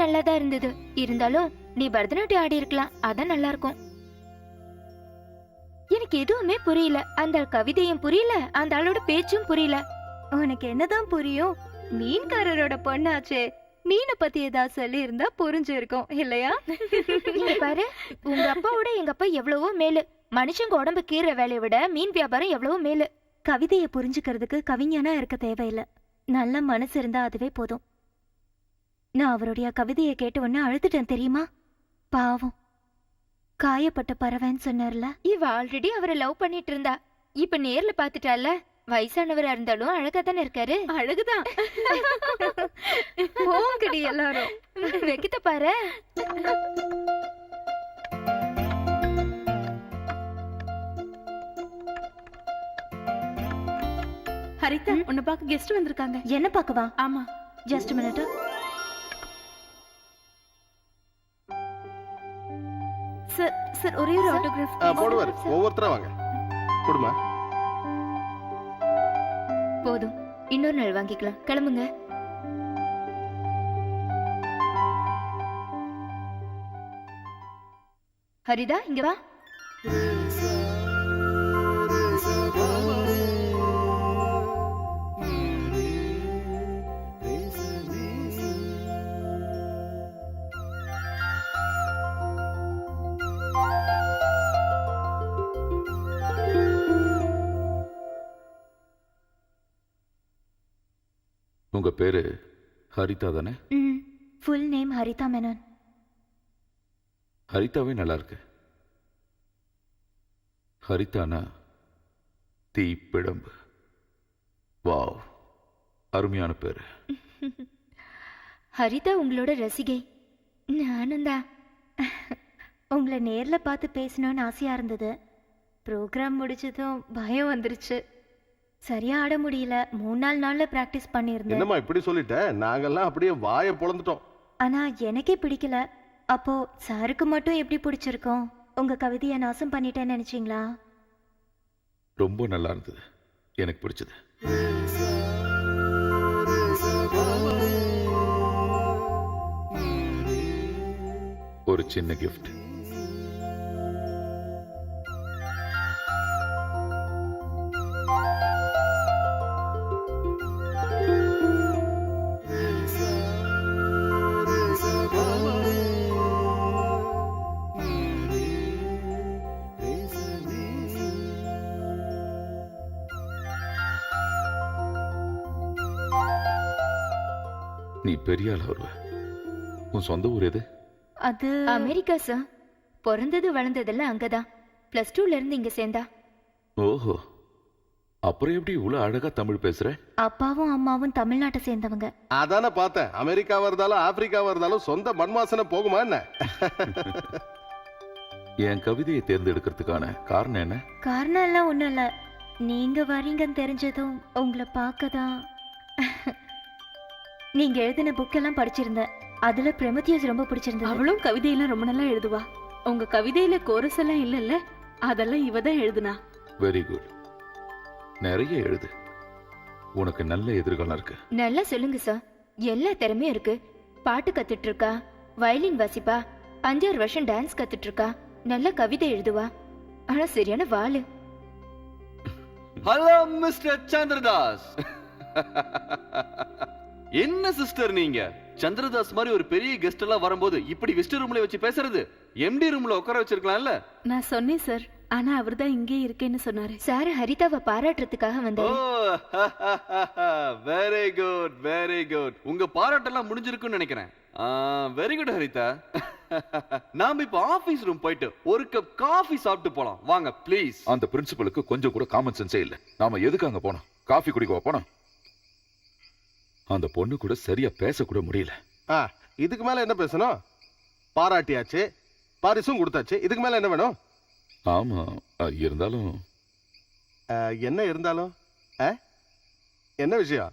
நல்லா தான் இருந்தது. இருந்தாலும் நீ பரதநாட்டியம் ஆடி இருக்கலாம், அதான் நல்லா இருக்கும். எனக்கு எதுவுமே புரியல. அந்த கவிதையும் புரியல, அந்த ஆளோட பேச்சும் புரியல. உனக்கு என்னதான் புரியும்? மீன்காரரோட பொண்ணாச்சே, மீனை பத்தி ஏதாவது சொல்லி இருந்தா புரிஞ்சிருக்கும் இல்லையா? இங்க பாரு, உங்க அப்பாவோட எங்க அப்பா எவ்வளவோ மேலு. மனுஷங்க உடம்பு கீற வேலையை விட மீன் வியாபாரம் எவ்வளவோ மேலு. கவிதையை புரிஞ்சுக்கிறதுக்கு கவிஞனா இருக்க தேவையில்லை, நல்ல மனசு இருந்தா அதுவே போதும். நான் அவருடைய கவிதையை கேட்டு ஒன்னு அழுதுட்டேன் தெரியுமா? பாவம், காயப்பட்ட பறவைன்னு சொன்னார்ல. இவ ஆல்ரெடி அவரை லவ் பண்ணிட்டு இருந்தா. இப்ப நேர்ல பாத்துட்டால. வயசானவரா இருந்தாலும் அழகா தானே இருக்காரு. அழகுதான். போங்கடி எல்லாரும். வெக்கிட்ட பாரு. ஹரிதா, உன்னை பார்க்க கெஸ்ட் வந்திருக்காங்க. என்ன பார்க்கவா? ஆமா, ஜஸ்ட் மினிட். சார் சார், ஒரே ஒரு ஆட்டோகிராஃப் போடுவார். ஒவ்வொருத்தரா வாங்க, கொடுமா. போதும், இன்னொரு நாள் வாங்கிக்கலாம். கிளம்புங்க. ஹரிதா, இங்க வா. உங்க பேரு ஹரிதா தானே? Full name Haritha Menon. ஹரிதாவே நல்லா இருக்கு. ஹரிதானா தீப்பிழம்பு. வாவ், அருமையான பேரு. ஹரிதா உங்களோட ரசிகை. நானும் தான். உங்களை நேர்ல பார்த்து பேசணும்னு ஆசையா இருந்தது. ப்ரோக்ராம் முடிச்சதும் பயம் வந்துருச்சு. சரியா ஆட முடியல. 3-4 நாள்ல பிராக்டிஸ் பண்ணியிருந்தேன். என்னம்மா இப்படி சொல்லிட்ட? நாங்கெல்லாம் அப்படியே வாயை பொளந்துட்டோம். ஆனா எனக்கே பிடிக்கல. அப்போ சாருக்கு மட்டும் எப்படி பிடிச்சிருக்கோம்? உங்க கவிதையை நாசம் பண்ணிட்டேன்னு நினைச்சீங்களா? ரொம்ப நல்லா இருந்தது, எனக்கு பிடிச்சது. ஒரு சின்ன கிஃப்ட். நீ பெரிய ஆள் வருவ. உன் சொந்த ஊர் எது? அது அமெரிக்கா சார். பிறந்தது வளர்ந்ததெல்லாம் அங்கதான். +2ல இருந்து இங்க சேர்ந்தா. ஓஹோ, அப்புறம் எப்படி இவ்வளவு அழகா தமிழ் பேசுற? அப்பாவும் அம்மாவும் தமிழ்நாட்டை சேர்ந்தவங்க. அதானே பார்த்தேன். அமெரிக்கா வருதாலும் ஆப்பிரிக்கா வருதாலும் சொந்த மண்வாசனை போகுமா என்ன? என் கவிதையை தேர்ந்தெடுக்கிறதுக்கான காரணம் என்ன? காரணம் எல்லாம் ஒண்ணும் இல்ல. நீங்க வரீங்கன்னு தெரிஞ்சதும் உங்களை பார்க்கதான். நீங்க எழுதின புக் எல்லாம் படிச்சிருந்தேன். அதுல பிரமத்தியஸ் ரொம்ப பிடிச்சிருந்தது. அவளும் கவிதையெல்லாம் ரொம்ப நல்லா எழுதுவா. உங்க கவிதையில கோரஸ் எல்லாம் இல்லல்ல, அதெல்லாம் இவதான் எழுதுனா. வெரி குட், நிறைய எழுது. உனக்கு நல்ல எதிர்காலம் இருக்கு. நல்லா சொல்லுங்க சார். எல்லா திறமையும் இருக்கு. பாட்டு கத்துட்டு இருக்கா, வயலின் வாசிப்பா, 5-6 வருஷம் டான்ஸ் கத்துட்டு இருக்கா, நல்ல கவிதை எழுதுவா. ஆனா சரியான வாளு. Hello mister Chandradas. என்ன சிஸ்டர் நீங்க? சந்திரதாஸ் மாதிரி ஒரு பெரிய கெஸ்ட் எல்லாம் வரும்போது இப்படி விசிட்டர் ரூம்ல வச்சு பேசுறது? எம்டி ரூம்ல உட்கார வச்சிருக்கலாம்ல. நான் சொன்னேன் சார், ஆனா அவர்தான் இங்கே இருக்கேன்னு சொன்னாரு. சார் ஹரிதாவை பாராட்டுறதுக்காக வந்தாரு. Very good, very good. உங்க பாராட்டெல்லாம் முடிஞ்சிருக்குன்னு நினைக்கிறேன். Very good Haritha. நாம இப்ப ஆபீஸ் ரூம் போயிட்டு ஒரு கப் காஃபி சாப்பிட்டு போலாம் வாங்க ப்ளீஸ். அந்த பிரின்சிபலுக்கு கொஞ்சம் கூட காமன் சென்ஸே இல்ல. நாம எதுக்கு அங்க போனோம்? காஃபி குடிக்க போனோம். அந்த பொண்ணு கூட சரியா பேச கூட முடியல. இதுக்கு மேல என்ன பேசணும்? பாராட்டியாச்சு, பரிசும் கொடுத்தாச்சு. இதுக்கு மேல என்ன வேணும்? ஆமா, இருந்தாலும் என்ன இருந்தாலும் என்ன விஷயம்?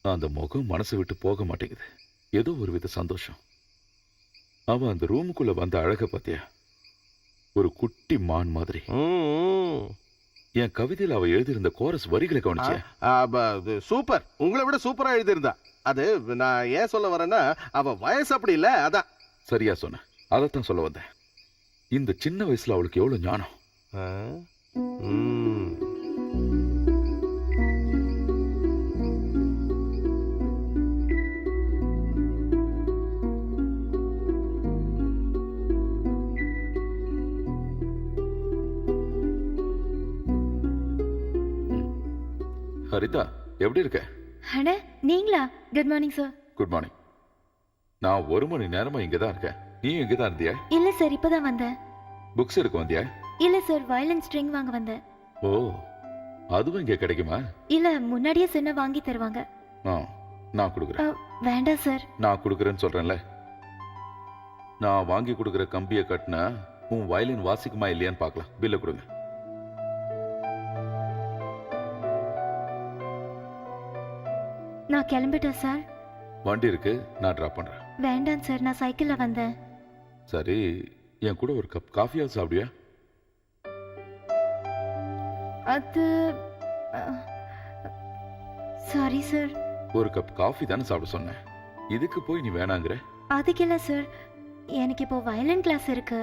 அந்த முகம் மனசை விட்டு போக மாட்டேங்குது. ஏதோ ஒரு வித சந்தோஷம். அவன் அந்த ரூமுக்குள்ள வந்த அழக பாத்தியா? ஒரு குட்டி மான் மாதிரி. என் கவிதையில அவ எழுதியிருந்த கோரஸ் வரிகளை கவனிச்சேன். சூப்பர், உங்களை விட சூப்பரா எழுதியிருந்தா. அது நான் ஏன் சொல்ல வரேன்னா, அவ வயசு அப்படி இல்ல, அதான். சரியா சொன்ன, அதைத்தான் சொல்ல வந்தேன். இந்த சின்ன வயசுல அவளுக்கு எவ்வளவு ஞானம். ஹரிதா, எப்படி இருக்க? அட நீங்களா? Good morning sir. Good morning. நான் 1 மணி நேரமா இங்கதான் இருக்கேன். நீ இங்கதான் இருந்தியா? இல்ல சார், இப்பதான் வந்தேன். புக்ஸ் எடுக்க வந்தியா? இல்ல சார், வயலின் ஸ்ட்ரிங் வாங்க வந்தேன். ஓ, அதுவும் இங்க கிடைக்குமா? இல்ல, முன்னாடியே சொன்ன வாங்கி தருவாங்க. நான் கொடுக்குறேன். வேண்டாம் சார். நான் கொடுக்குறேன்னு சொல்றேன்ல. நான் வாங்கி கொடுக்குற கம்பியை கட்டினா உன் வயலின் வாசிக்குமா இல்லையான்னு பார்க்கலாம். பில்ல கொடுங்க. நான் கிளம்பிட்டேன் சார். வண்டி இருக்கு, நான் டிராப் பண்றேன். வேண்டாம் சார், நான் சைக்கிள்ல வந்தேன். சரி, என் கூட ஒரு கப் காஃபியாவது சாப்பிடுவியா? அது சாரி சார். ஒரு கப் காஃபி தானே சாப்பிட சொன்னேன். இதுக்கு போய் நீ வேணாங்கிற? அதுக்கு இல்ல சார், எனக்கு இப்போ வயலின் கிளாஸ் இருக்கு.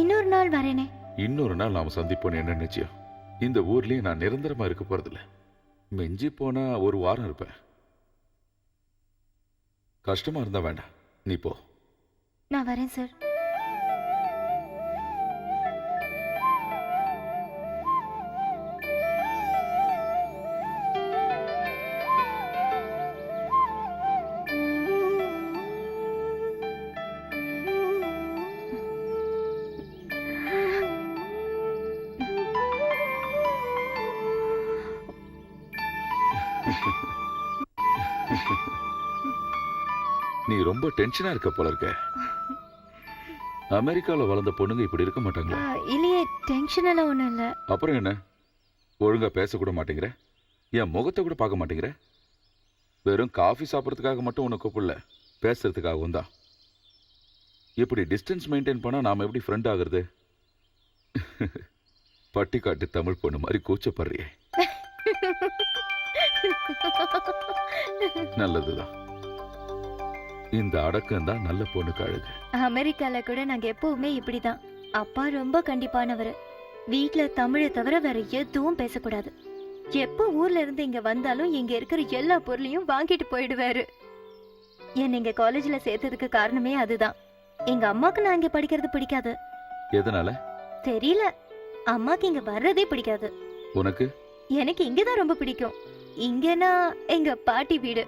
இன்னொரு நாள் வரேனே. இன்னொரு நாள் நாம சந்திப்போன்னு என்ன நிச்சயம்? இந்த ஊர்லயே நான் நிரந்தரமா இருக்க போறதில்ல. மிஞ்சி போனா 1 வாரம் இருப்பேன். கஷ்டமா இருந்தா வேண்டாம், நீ போ. நான் வரேன் சார். நீ ரொம்ப டென்ஷனா இருக்க போல இருக்க. அமெரிக்கால வளர்ந்த பொண்ணுங்க இப்படி இருக்க மாட்டாங்களா? இல்லையே, டென்ஷன் எல்லாம் ஒண்ணும் இல்ல. அப்புறம் என்ன, ஒழுங்கா பேசக்கூட மாட்டேங்கிற, என் முகத்தை கூட பார்க்க மாட்டேங்கிற. வெறும் காஃபி சாப்பிட்றதுக்காக மட்டும் உன்னை கூப்பிடல, பேசுறதுக்காகவும் தான். இப்படி டிஸ்டன்ஸ் மெயின்டைன் பண்ணா நாம எப்படி ஃப்ரெண்ட் ஆகுறது? பட்டிக்காட்டு தமிழ் பொண்ணு மாதிரி கூச்சப்படுறியே. நல்லதுதான். இந்த அடக்கம் தான் நல்ல பொண்ணுக்கு அழகு. அமெரிக்கால கூட நாங்க எப்பவுமே இப்படிதான். அப்பா ரொம்ப கண்டிப்பானவர். வீட்ல தமிழை தவிர வேற எதுவும் பேசக்கூடாது. எப்ப ஊர்ல இருந்து இங்க வந்தாலும் இங்க இருக்கிற எல்லா பொருளையும் வாங்கிட்டு போயிடுவாரு. என்ன இங்க காலேஜ்ல சேர்த்ததுக்கு காரணமே அதுதான். எங்க அம்மாக்கு நான் இங்க படிக்கிறது பிடிக்காது. எதனால தெரியல, அம்மாக்கு இங்க வர்றதே பிடிக்காது. உனக்கு? எனக்கு இங்கதான் ரொம்ப பிடிக்கும். இங்கன்னா எங்க பாட்டி வீடு.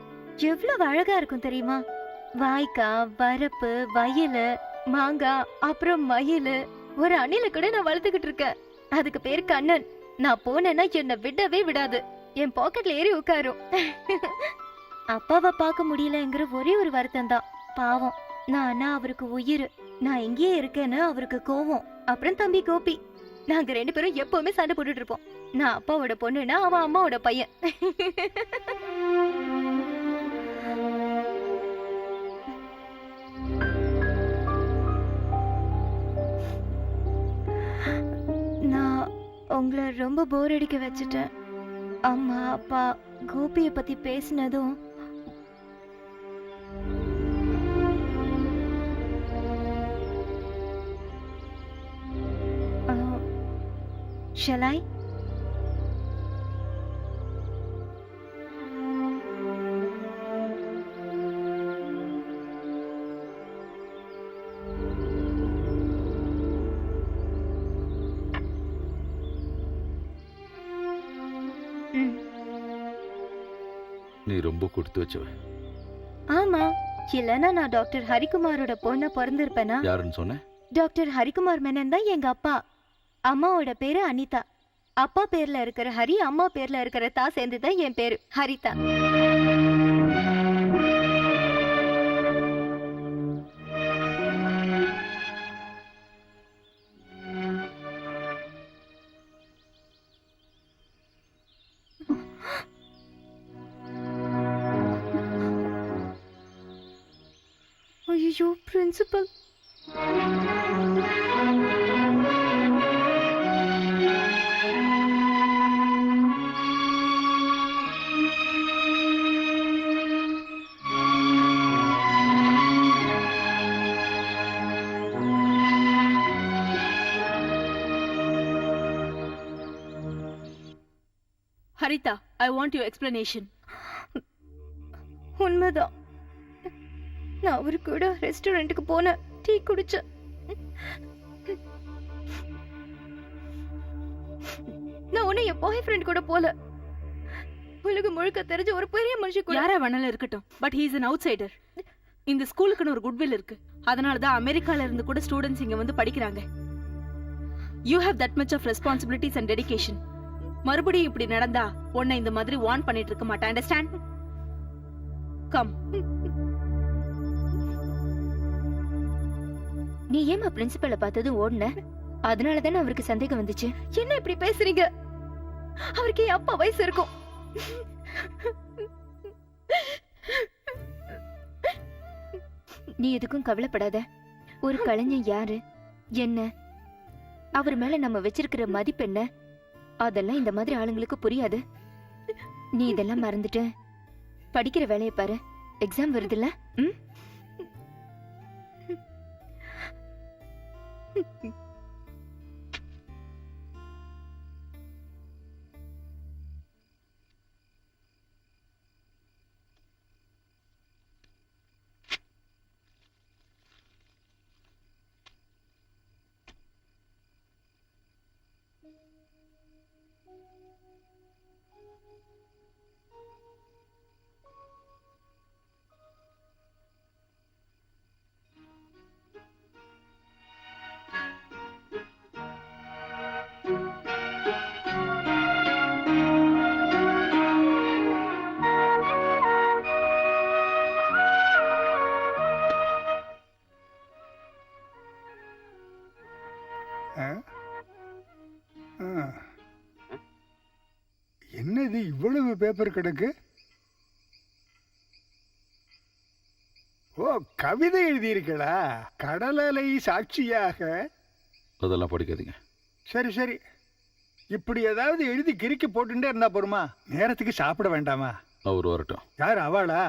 எவ்வளவு அழகா இருக்கும் தெரியுமா? வாய்க்கா, வரப்பு, வயலு, மாங்காய், அப்புறம் மயிலு. ஒரு அணில கூட நான் வளர்த்துக்கிட்டு இருக்கேன். அதுக்கு பேரு கண்ணன். நான் போனேன்னா என்ன விடவே விடாது. என் பாக்கெட்ல ஏறி உட்காரும். அப்பாவை பார்க்க முடியலங்கிற ஒரே ஒரு வருத்தம் தான். பாவம், நான் அவருக்கு உயிர். நான் எங்கேயே இருக்கேன்னு அவருக்கு கோவம். அப்புறம் தம்பி கோபி. நாங்க 2 பேரும் எப்பவுமே சண்டை போட்டுட்டு இருப்போம். நான் அப்பாவோட பொண்ணுன்னா அவன் அம்மாவோட பையன். நான் உங்களை ரொம்ப போர் அடிக்க வச்சுட்டேன். அம்மா அப்பா கோபிய பத்தி பேசினதும் shall I? நீ ரொம்ப கொடுத்து வச்சவ. ஆமா, இல்லனா நான் டாக்டர் ஹரிகுமாரோட பொண்ணா பிறந்திருப்பேனா? யாருன்னு சொன்ன? டாக்டர் ஹரிகுமார் மேனன் தான் எங்க அப்பா. அம்மாவோட பேரு அனிதா. அப்பா பேர்ல இருக்கிற ஹரி, அம்மா பேர்ல இருக்கிற தா சேர்ந்துதான் என் பேரு ஹரிதா. ஐயோ, principal. Haritha, I want you explanation. உண்மைதான். நான் அவரு கூட ரெஸ்டாரண்ட்டுக்கு போனேன், டீ குடிச்சேன். நான் ஒன்னும் என் பாய் ஃப்ரெண்ட் கூட போல. உலகம் முழுக்க தெரிஞ்ச ஒரு பெரிய மனுஷன் கூட. யாரா வேணாலும் இருக்கட்டும், but he is an outsider. இந்த ஸ்கூலுக்குன்னு ஒரு குட்வில் இருக்கு. அதனால தான் அமெரிக்கால இருந்து கூட ஸ்டூடெண்ட்ஸ் இங்க வந்து படிக்கிறாங்க. You have that much of responsibilities and dedication. மறுபடியும் இப்படி நடந்தா உன்னை இந்த மாதிரி வார்ன் பண்ணிட்டு இருக்க மாட்டேன். அண்டர்ஸ்டாண்ட்? கம். நீ ஏமா பிரின்சிபலை பார்த்ததும் ஓடுன? அதனால தானே அவருக்கு சந்தேகம் வந்துச்சு. என்ன இப்படி பேசுறீங்க? அவருக்கு என் அப்பா வயசு இருக்கும். நீ எதுக்கும் கவலைப்படாத. ஒரு கலைஞன் யாரு, என்ன, அவர் மேல நம்ம வச்சிருக்கிற மதிப்பு என்ன, அதெல்லாம் இந்த மாதிரி ஆளுங்களுக்கு புரியாது. நீ இதெல்லாம் மறந்துட்டு படிக்கிற வேலையை பாரு. எக்ஸாம் வருதுல்ல? ம். என்னது இவ்வளவு பேப்பர் கிடக்கு? ஓ, கவிதை எழுதியிருக்கா? கடலலை சாட்சியாக. அதெல்லாம் படிக்காதீங்க. சரி சரி, இப்படி ஏதாவது எழுதி கிறுக்கி போட்டுட்டே இருந்தா போருமா? நேரத்துக்கு சாப்பிட வேண்டாமா? அவர் வரட்டும். யார் அவளா?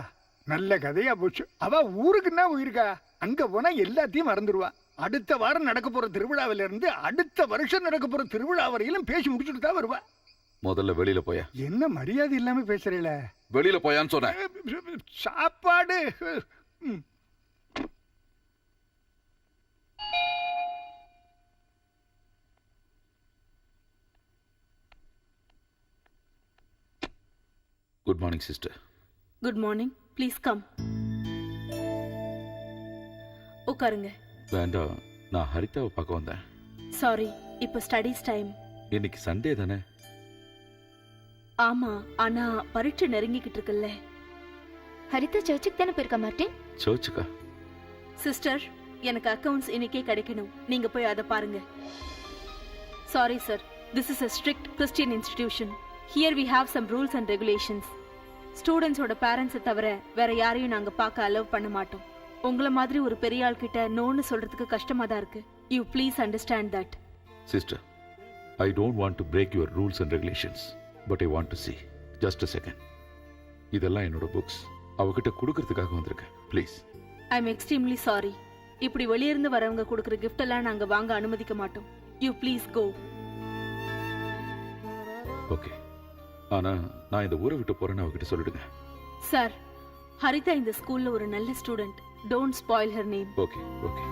நல்ல கதையா போச்சு. அவ ஊருக்குன்னா உயிருக்கா? அங்க போனா எல்லாத்தையும் மறந்துடுவா. அடுத்த வாரம் நடக்க போற திருவிழாவில இருந்து அடுத்த வருஷம் நடக்க போற திருவிழா வரையிலும் பேசி முடிச்சுட்டு தான் வருவா. முதல்ல வெளியில போயா. என்ன மரியாதை இல்லாம பேசுறீல? வெளியில போயான்னு சொன்னேன். சாப்பாடு. Good morning sister. Good morning. Please come. உட்காருங்க. வேண்டாம், நான் ஹரிதாவை பார்க்க வந்தேன். சாரி, இப்போ ஸ்டடீஸ் டைம். இன்னைக்கு சண்டே தானே? ஆமா, ஆனா பரீட்சை நெருங்கிக்கிட்டு இருக்குல்ல. ஹரிதா சர்ச்சுக்கு தானே போயிருக்க மாட்டேன்? சர்ச்சுக்கா? சிஸ்டர், எனக்கு அக்கவுண்ட்ஸ் இன்னைக்கே கிடைக்கணும். நீங்க போய் அதை பாருங்க. Sorry sir, this is a strict Christian institution. Here we have some rules and regulations. ஸ்டூடெண்ட்ஸோட பேரண்ட்ஸை தவிர வேற யாரையும் நாங்க பார்க்க அலோவ் பண்ண மாட்டோம். உங்களை மாதிரி ஒரு பெரிய ஆள் கிட்ட நோன்னு சொல்றதுக்கு கஷ்டமா தான் இருக்கு. You please understand that. Sister, I don't want to break your rules and regulations, but I want to see. Just a second. இதெல்லாம் என்னோட புக்ஸ். அவகிட்ட கொடுக்கறதுக்காக வந்திருக்கேன். Please. I am extremely sorry. இப்படி வெளியிருந்து வரவங்க கொடுக்குற கிஃப்ட் எல்லாம் நாங்க வாங்க அனுமதிக்க மாட்டோம். You please go. ஓகே, ஆனா நான் இந்த ஊரை விட்டு போறேன்னு அவகிட்ட சொல்லிடுங்க. சார், ஹரிதா இந்த ஸ்கூல்ல ஒரு நல்ல student. Don't spoil her name. Okay okay.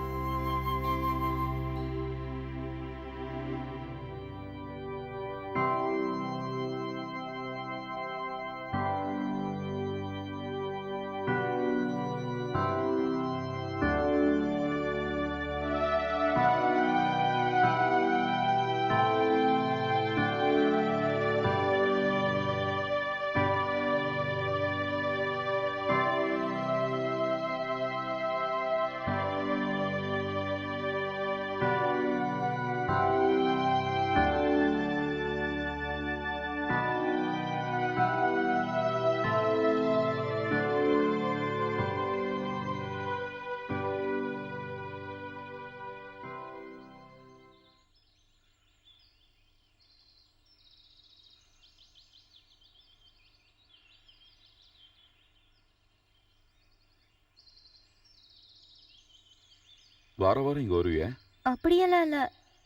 வார வாரம் இங்க வருவியா? அப்படியெல்லாம் இல்ல,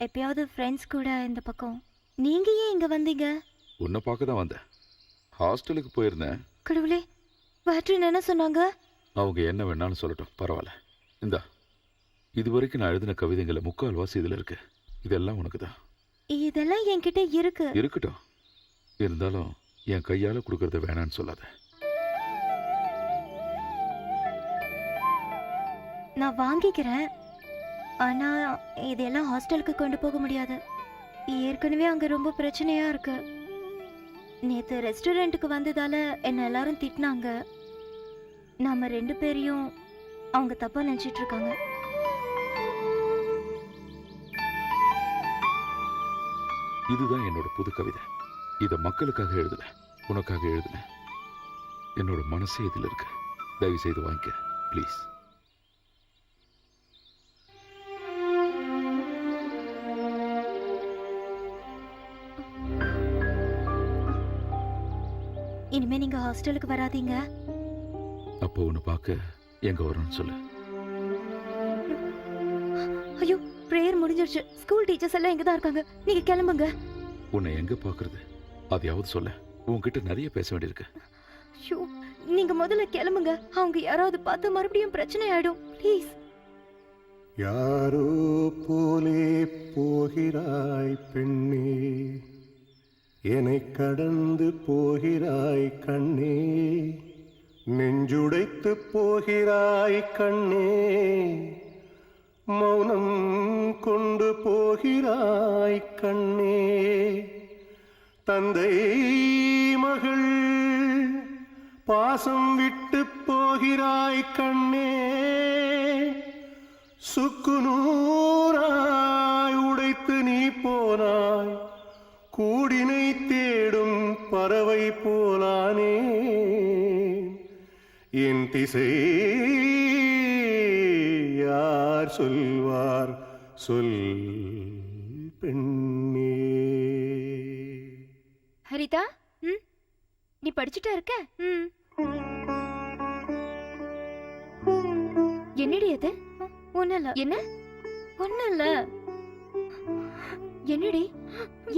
எப்பயாவது ஃப்ரெண்ட்ஸ் கூட இந்த பக்கம். நீங்க ஏன் இங்க வந்தீங்க? உன்னை பார்க்க தான் வந்தேன். ஹாஸ்டலுக்கு போயிருந்தேன். கடவுளே, பேட்ரின் என்ன சொன்னாங்க? அவங்க என்ன வேணாலும் சொல்லட்டும், பரவாயில்ல. இந்தா, இது வரைக்கும் நான் எழுதின கவிதைகளை 3/4 இதில் இருக்கு. இதெல்லாம் உனக்கு தான். இதெல்லாம் என்கிட்ட இருக்கு. இருக்கட்டும், இருந்தாலும் என் கையால கொடுக்கறத வேணான்னு சொல்லாத. நான் வாங்கிக்கிறேன். ஆனா இதெல்லாம் ஹாஸ்டலுக்கு கொண்டு போக முடியாது. ஏற்கனவே அங்க ரொம்ப பிரச்சனையா இருக்கு. நேத்து ரெஸ்டாரண்ட்டுக்கு வந்ததால என்ன எல்லாரும் திட்டினாங்க. நாம 2 பேரையும் அவங்க தப்பா நினைச்சிட்டு இருக்காங்க. இதுதான் என்னோட புது கவிதை. இதை மக்களுக்காக எழுதல, உனக்காக எழுதல. என்னோட மனசே இதில் இருக்கு. தயவு செய்து வாங்கிக்க ப்ளீஸ். இனிமே நீங்க ஹாஸ்டலுக்கு வராதீங்க. அப்போ உன்னை பார்க்க எங்க வரணும்னு சொல்லு. ஐயோ, பிரேயர் முடிஞ்சிருச்சு. ஸ்கூல் டீச்சர்ஸ் எல்லாம் இங்க தான் இருக்காங்க. நீங்க கிளம்புங்க. உன்னை எங்க பார்க்கறது? அதையாவது சொல்ல. உன்கிட்ட நிறைய பேச வேண்டியிருக்கு. ஐயோ, நீங்க முதல்ல கிளம்புங்க. அவங்க யாராவது பார்த்து மறுபடியும் பிரச்சனை ஆயிடும். ப்ளீஸ். யாரோ போலே போகிறாய் பெண்ணே, என்னை கடந்து போகிறாய் கண்ணே, நெஞ்சுடைத்து போகிறாய் கண்ணே, மௌனம் கொண்டு போகிறாய் கண்ணே, தந்தை மகள் பாசம் விட்டு போகிறாய் கண்ணே, சுக்கு நூறாய் உடைத்து நீ போனாய், கூடினை தேடும் பறவை போலானே, என் திசை யார் சொல்வார் சொல் பெண்ணே. ஹரிதா, நீ படிச்சுட்டா இருக்க? என்னடி அது? ஒண்ணுல. என்ன? ஒண்ணுல. என்னடி,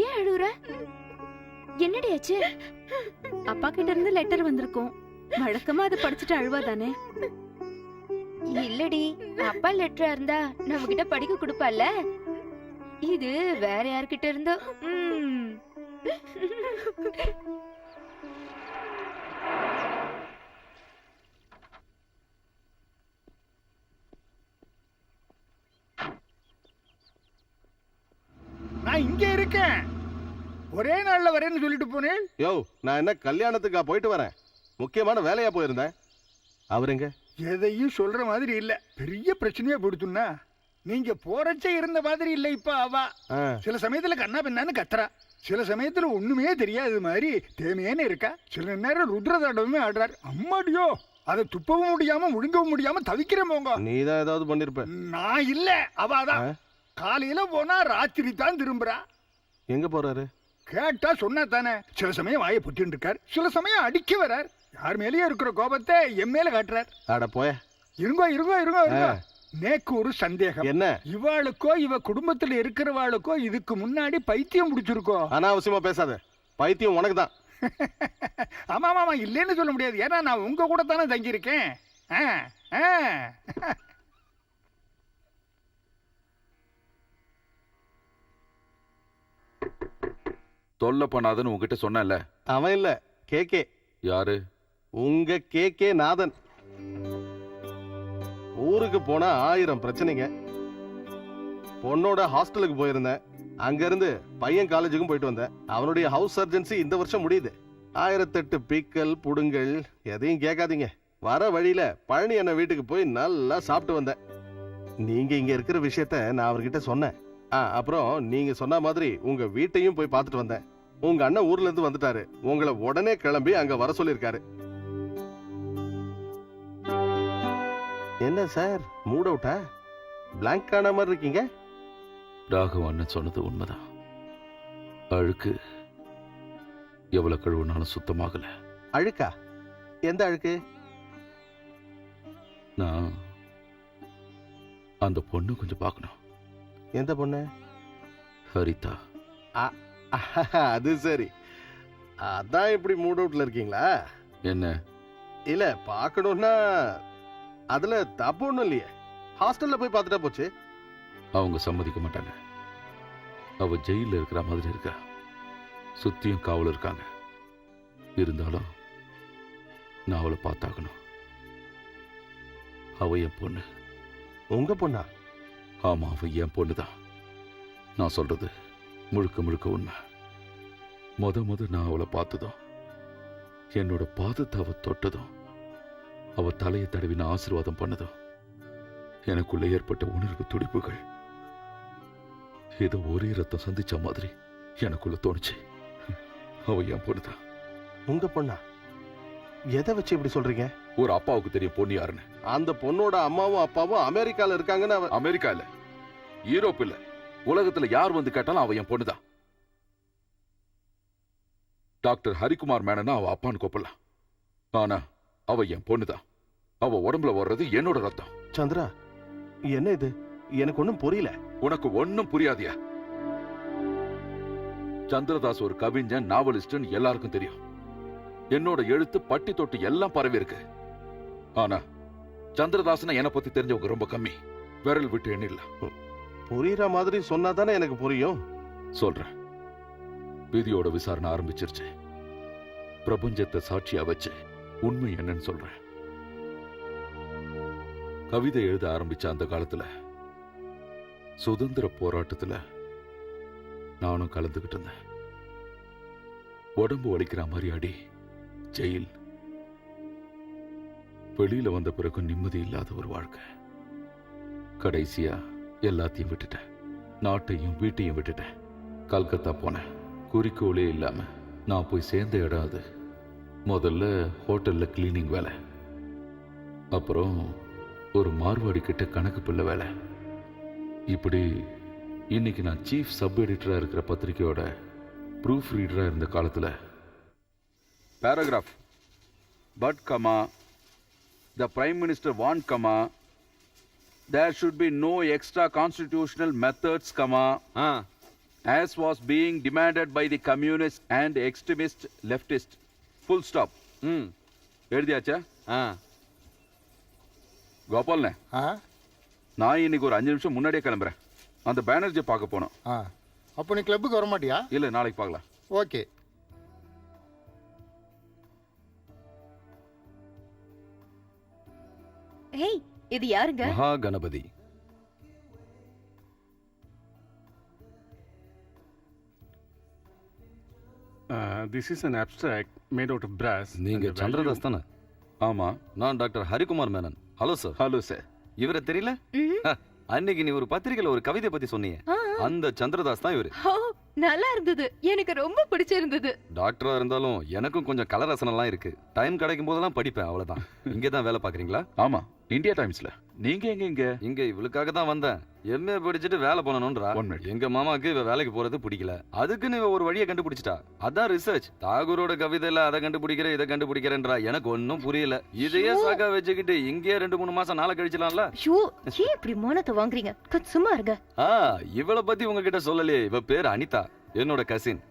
ஏன் அழுகுற? என்னடி ஆச்சு? அப்பா கிட்ட இருந்து லெட்டர் வந்திருக்கும். வழக்கமா அதை படிச்சுட்டு அழுவாதானே? இல்லடி, அப்பா லெட்டரா இருந்தா நம்ம கிட்ட படிக்க கொடுப்பால. இது வேற யார்கிட்ட இருந்தோ. நான் இங்க இருக்கேன். ஒரே நாள்ல வரேன்னு சொல்லிட்டு போனேன். யோ, நான் என்ன கல்யாணத்துக்கா போயிட்டு வரேன்? முக்கியமான வேலையா போயிருந்தேன். அவருங்க எதையும் சொல்ற மாதிரி இல்ல. பெரிய பிரச்சனையா போடுத்துன்னா நீங்க போறச்சே இருந்த மாதிரி இல்ல. இப்ப அவ சில சமயத்துல கண்ணா பின்னான்னு கத்துறா, சில சமயத்துல ஒண்ணுமே தெரியாது மாதிரி தேமையேன்னு இருக்கா. சில நேரம் ருத்ரதாண்டவமே ஆடுறாரு. அம்மாடியோ, அதை துப்பவும் முடியாம முழுங்கவும் முடியாம தவிக்கிறேன். போங்க, நீதான் ஏதாவது பண்ணிருப்ப. நான் இல்ல, அவதான். காலையில போனா ராத்திரி தான் திரும்புறா. எங்க போறாரு? கேட்டா சொன்னா தானே. சில சமயம் வாயை புத்தின்னு இருக்கார், சில சமயம் அடிக்க வர்றார். யார் மேலேயே இருக்கிற கோபத்தை என் மேல காட்டுறார். அட போய. இருங்கோ இருங்கோ இருங்கோ இருங்கோ. நேக்கு ஒரு சந்தேகம். என்ன? இவாளுக்கோ இவ குடும்பத்துல இருக்கிறவாளுக்கோ இதுக்கு முன்னாடி பைத்தியம் முடிச்சிருக்கோ? அனாவசியமா பேசாத. பைத்தியம் உனக்கு தான். ஆமா ஆமா, இல்லைன்னு சொல்ல முடியாது. ஏன்னா நான் உங்க கூட தானே தங்கியிருக்கேன். தொல்லை பண்ணாதன்னு உங்ககிட்ட சொன்னேன்ல. அவன் இல்ல, கேகே. யாரு? உங்க கேகே நாதன். ஊருக்கு போனா 1000 பிரச்சனைங்க. பொண்ணோட ஹாஸ்டலுக்கு போயிருந்தேன். அங்க இருந்து பையன் காலேஜுக்கும் போயிட்டு வந்தேன். அவனுடைய ஹவுஸ் சர்ஜன்சி இந்த வருஷம் முடியுது. 1008 பீக்கல் புடுங்கல், எதையும் கேட்காதீங்க. வர வழியில பழனி அண்ணன் வீட்டுக்கு போய் நல்லா சாப்பிட்டு வந்தேன். நீங்க இங்க இருக்கிற விஷயத்த நான் அவர்கிட்ட சொன்னேன். அப்புறம் நீங்க சொன்ன மாதிரி உங்க வீட்டையும் போய் பார்த்துட்டு வந்தேன். உங்க அண்ணன் ஊர்ல இருந்து வந்துட்டாரு. உங்களை உடனே கிளம்பி அங்க வர சொல்லிருக்காரு. என்ன சார், மூட் அவுட்டா? பிளாங்க் ஆன மாதிரி இருக்கீங்க. ராகவ் அண்ணன் சொன்னது உண்மைதான். அழுக்கு எவ்வளவு கழுவுனாலும் சுத்தமாகல. அழுக்கா? எந்த அழுக்கு? நான் அந்த பொண்ணு கொஞ்சம் பார்க்கணும். எந்த பொண்ணு? ஹரிதா. அது சரி. அதான் இப்படி மூட் அவுட்ல இருக்கீங்களா? என்ன? இல்ல பார்க்கணும்னா அதுல தப்பு ஒண்ணும் இல்லையே. ஹாஸ்டல்ல போய் பார்த்துட்டா போச்சு. அவங்க சம்மதிக்க மாட்டாங்க. அவ ஜெயில இருக்கிற மாதிரி இருக்கா. சுத்தியும் காவல் இருக்காங்க. இருந்தாலும் நான் அவளை பார்த்தாகணும். அவ என் பொண்ணு. உங்க பொண்ணா? ஆமா, அவ என் பொண்ணுதான். நான் சொல்றது முழுக்க முழுக்க உண்மை. முத நான் அவளை பார்த்ததும், என்னோட பாதத்தை அவ தொட்டதும், அவ தலையை தடவி நான் ஆசீர்வாதம் பண்ணதும் எனக்குள்ள ஏற்பட்ட உணர்வு துடிப்புகள் ஏதோ ஒரே ரத்தம் சந்திச்ச மாதிரி எனக்குள்ள தோணுச்சு. அவ என் பொண்ணுதான். உங்க பொண்ணா? எதை வச்சு இப்படி சொல்றீங்க? ஒரு அப்பாவுக்கு தெரியும் பொண்ணு யாருன்னு. அந்த பொண்ணோட அம்மாவும் அப்பாவும் அமெரிக்கால இருக்காங்கன்னு அமெரிக்கா இல்ல, யூரோப் இல்ல, உலகத்துல யார் வந்து கேட்டாலும் அவ என் பொண்ணுதான். டாக்டர் ஹரிகுமார் மேனனா அவ அப்பான்னு கூப்பிடலாம். ஆனா அவ என் பொண்ணுதான். அவ உடம்புல வர்றது என்னோட ரத்தம். சந்திரா, என்ன இது? எனக்கு ஒண்ணும் புரியல. உனக்கு ஒன்னும் புரியாதியா? சந்திரதாஸ் ஒரு கவிஞன், நாவலிஸ்ட்னு எல்லாருக்கும் தெரியும். என்னோட எழுத்து பட்டி தொட்டி எல்லாம் பரவி இருக்கு. ஆனா சந்திரதாசனை என்னை பத்தி தெரிஞ்சவங்க ரொம்ப கம்மி. விரல் விட்டு எண்ணில்ல. புரியுற மாதிரி சொன்னாதானே எனக்கு புரியும். சொல்றேன். விதியோட விசாரணை ஆரம்பிச்சிருச்சு. பிரபஞ்சத்தை சாட்சியா வச்சு உண்மை என்னன்னு சொல்றேன். கவிதை எழுத ஆரம்பிச்ச அந்த காலத்துல சுதந்திர போராட்டத்துல நானும் கலந்துகிட்டு இருந்தேன். உடம்பு வலிக்கிற மாதிரி அடி, ஜெயில். வெளியில வந்த பிறகு நிம்மதி இல்லாத ஒரு வாழ்க்கை. கடைசியா எல்லாத்தையும் விட்டுட்டேன். நாட்டையும் வீட்டையும் விட்டுட்டேன். கல்கத்தா போனேன். குறிக்கோளே இல்லாம நான் போய் சேர்ந்த இடம் அது. முதல்ல ஹோட்டல்ல கிளீனிங் வேலை, அப்புறம் ஒரு மார்வாடி கிட்ட கணக்கு பிள்ளை வேலை. இப்படி இன்னைக்கு நான் சீஃப் சப் எடிட்டரா இருக்கிற பத்திரிகையோட ப்ரூஃப் ரீடரா இருந்த காலத்துல paragraph but comma the prime minister வான் comma there should be no extra constitutional methods comma as was being demanded by the communist and extremist leftist full stop. எழுதியாச்சா? கோபால்ண்ணே, நான் இன்னைக்கு ஒரு 5 நிமிஷம் முன்னாடியே கிளம்புறேன். அந்த பேனர்ஜி பார்க்க போனோம். அப்போ நீ கிளப்புக்கு வர மாட்டியா? இல்ல, நாளைக்கு பார்க்கலாம். ஓகே. ஹேய், இது யாருங்க? மகா Ganapathi. This is an abstract made out of brass. நீங்க சந்திரதாஸ் தானே? ஆமா, நான் doctor Harikumar Menon. Hello sir. Hello sir. இவரை தெரியல? அன்னைக்கு நீ ஒரு பத்திரிகையில ஒரு கவிதை பத்தி சொன்னீங்க. அந்த சந்திரதாஸ் தான் இவரு. நல்லா இருந்தது, எனக்கு ரொம்ப பிடிச்சிருந்தது. டாக்டரா இருந்தாலும் எனக்கும் கொஞ்சம் கலரசனம்லாம் இருக்கு. டைம் கிடைக்கும் போதெல்லாம் படிப்பேன், அவ்வளவுதான். இங்கே தான் வேலை பாக்குறீங்களா? ஆமா, இந்தியா டைம்ஸ்ல. நீங்க எங்க? இங்க இவளுக்காக தான் வந்தேன். எம்ஏ படிச்சுட்டு வேலை பண்ணணும்ன்றா. எங்க மாமாக்கு இவ வேலைக்கு போறது பிடிக்கல. அதுக்குன்னு இவ ஒரு வழியை கண்டுபிடிச்சிட்டா. அதான் ரிசர்ச். தாகூரோட கவிதையில அதை கண்டுபிடிக்கிற இதை கண்டுபிடிக்கிறேன்றா. எனக்கு ஒன்னும் புரியல. இதையே சாக்கா வச்சுக்கிட்டு இங்கேயே 2-3 மாசம் நாளை கழிச்சலாம்ல. ஏன் இப்படி மோனத்தை வாங்குறீங்க? சும்மா இருங்க. இவளை பத்தி உங்ககிட்ட சொல்லலையே. இவ பேர் அனிதா, என்னோட கசின்.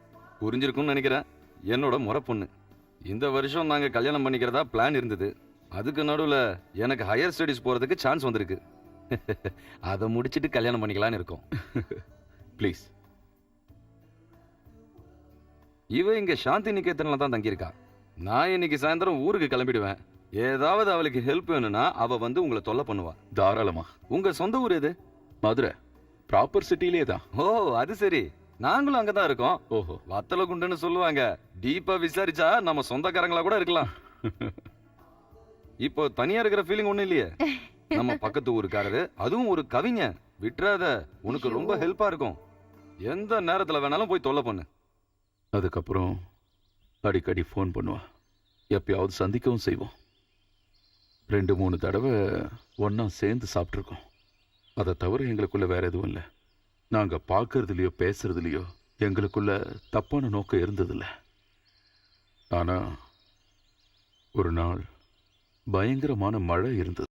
புரிஞ்சிருக்கும்னு நினைக்கிறேன். என்னோட முறை பொண்ணு. இந்த வருஷம் நாங்க கல்யாணம் பண்ணிக்கிறதா பிளான் இருந்தது. அதுக்கு நடுவுல எனக்கு ஹையர் ஸ்டடீஸ் போறதுக்கு சான்ஸ் வந்திருக்கு. அதை முடிச்சிட்டு கல்யாணம் பண்ணிக்கலான்னு இருக்கோம். ப்ளீஸ். இவ இங்க சாந்தி நிகேதன்ல தான் தங்கியிருக்கா. நான் இன்னைக்கு சாயந்தரம் ஊருக்கு கிளம்பிடுவேன். ஏதாவது அவளுக்கு ஹெல்ப் வேணும்னா அவ வந்து உங்களை தொல்லை பண்ணுவா. தாராளமா. உங்க சொந்த ஊர் எது? மதுரை. ப்ராப்பர் சிட்டிலே தான். ஓ, அது சரி. நாங்களும் அங்கதான் இருக்கோம். ஓஹோ. வத்தல குண்டுன்னு சொல்லுவாங்க. டீப்பா விசாரிச்சா நம்ம சொந்தக்காரங்களா கூட இருக்கலாம். இப்போ தனியா இருக்கிற ஃபீலிங் ஒண்ணும் இல்லையே. நம்ம பக்கத்து ஊருக்காரரு, அதுவும் ஒரு கவிஞன். விட்டுறாத, உனக்கு ரொம்ப ஹெல்ப்பா இருக்கும். எந்த நேரத்துல வேணாலும் போய் தொல்லை பண்ணு. அதுக்கப்புறம் அடிக்கடி ஃபோன் பண்ணுவா. எப்பயாவது சந்திக்கவும் செய்வோம். 2-3 தடவை ஒன்னா சேர்ந்து சாப்பிட்ருக்கோம். அதை தவிர எங்களுக்குள்ள வேற எதுவும் இல்லை. நாங்க பார்க்கறதுலையோ பேசுறதுலையோ எங்களுக்குள்ள தப்பான நோக்கம் இருந்ததில்லை. ஆனா ஒரு நாள் பயங்கரமான மழை இருந்தது.